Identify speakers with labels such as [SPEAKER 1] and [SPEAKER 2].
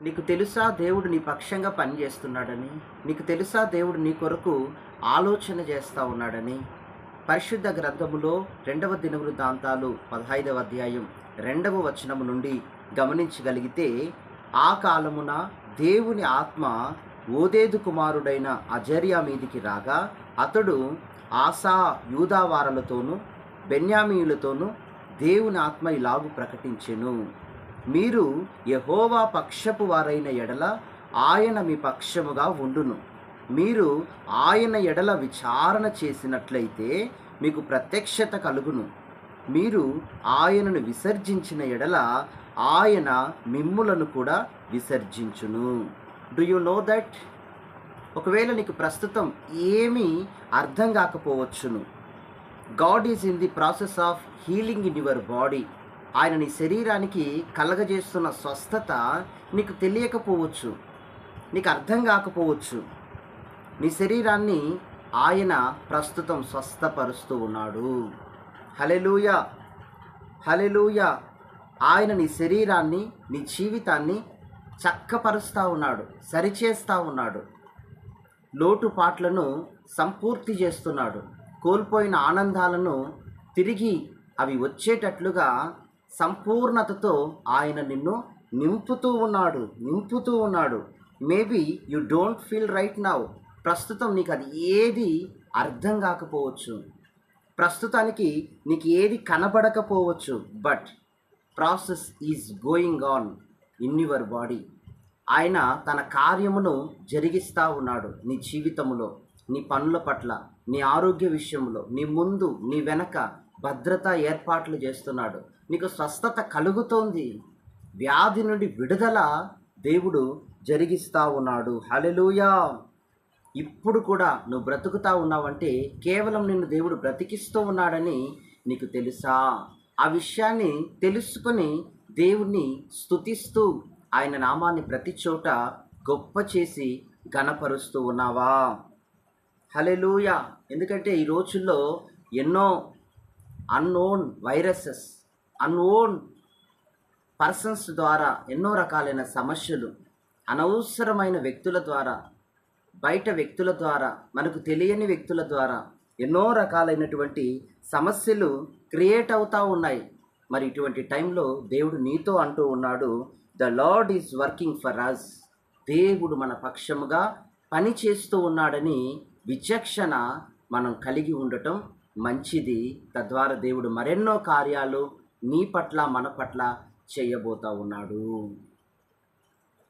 [SPEAKER 1] నీకు తెలుసా దేవుడు నీ పక్షంగా పనిచేస్తున్నాడని? నీకు తెలుసా దేవుడు నీ కొరకు ఆలోచన చేస్తూ ఉన్నాడని? పరిశుద్ధ గ్రంథములో 2వ దినవృత్తాంతాలు 15వ అధ్యాయం 2వ వచనము నుండి గమనించగలిగితే, ఆ కాలమున దేవుని ఆత్మ ఓదేదు కుమారుడైన అజర్యా మీదికి రాగా, అతడు ఆసా యూదావారలతోనూ బెన్యామీయులతోనూ దేవుని ఆత్మ ఇలాగు ప్రకటించెను: మీరు యెహోవా పక్షపు వారైన ఎడల ఆయన మీ పక్షముగా ఉండును. మీరు ఆయన ఎడల విచారణ చేసినట్లయితే మీకు ప్రత్యక్షత కలుగును. మీరు ఆయనను విసర్జించిన ఎడల ఆయన మిమ్ములను కూడా విసర్జించును. Do you know that? ఒకవేళ నీకు ప్రస్తుతం ఏమీ అర్థం కాకపోవచ్చును. God is in the process of healing in your body. ఆయన నీ శరీరానికి కలగజేస్తున్న స్వస్థత నీకు తెలియకపోవచ్చు, నీకు అర్థం కాకపోవచ్చు. నీ శరీరాన్ని ఆయన ప్రస్తుతం స్వస్థపరుస్తూ ఉన్నాడు. హల్లెలూయా, హల్లెలూయా. ఆయన నీ శరీరాన్ని, నీ జీవితాన్ని చక్కపరుస్తూ ఉన్నాడు, సరిచేస్తూ ఉన్నాడు. లోటుపాట్లను సంపూర్తి చేస్తున్నాడు. కోల్పోయిన ఆనందాలను తిరిగి అవి వచ్చేటట్లుగా సంపూర్ణతతో ఆయన నిన్ను నింపుతూ ఉన్నాడు. Maybe you don't feel right now. ప్రస్తుతం నీకు అది ఏది అర్థం కాకపోవచ్చు, ప్రస్తుతానికి నీకు ఏది కనబడకపోవచ్చు. But process is going on in your body. ఆయన తన కార్యమును జరిగిస్తూ ఉన్నాడు నీ జీవితంలో, నీ పనుల పట్ల, నీ ఆరోగ్య విషయంలో, నీ ముందు నీ వెనక భద్రత ఏర్పాట్లు చేస్తున్నాడు. నీకు స్వస్థత కలుగుతోంది. వ్యాధి నుండి విడుదల దేవుడు జరిగిస్తూ ఉన్నాడు. హల్లెలూయా. ఇప్పుడు కూడా నువ్వు బ్రతుకుతా ఉన్నావంటే కేవలం నిన్ను దేవుడు బ్రతికిస్తూ ఉన్నాడని నీకు తెలుసా? ఆ విషయాన్ని తెలుసుకొని దేవుణ్ణి స్తుతిస్తూ ఆయన నామాన్ని ప్రతి చోట గొప్ప చేసి ఘనపరుస్తూ ఉన్నావా? హల్లెలూయా. ఎందుకంటే ఈ రోజుల్లో ఎన్నో అన్నోన్ వైరసెస్, అన్నోన్ పర్సన్స్ ద్వారా ఎన్నో రకాలైన సమస్యలు, అనవసరమైన వ్యక్తుల ద్వారా, బయట వ్యక్తుల ద్వారా, మనకు తెలియని వ్యక్తుల ద్వారా ఎన్నో రకాలైనటువంటి సమస్యలు క్రియేట్ అవుతూ ఉన్నాయి. మరి ఇటువంటి టైంలో దేవుడు నీతో అంటూ ఉన్నాడు, the Lord is working for us. దేవుడు మన పక్షముగా పని చేస్తూ ఉన్నాడని విచక్షణ మనం కలిగి ఉండటం మంచిది. తద్వారా దేవుడు మరెన్నో కార్యాలు నీ పట్ల, మన పట్ల చేయబోతా ఉన్నాడు.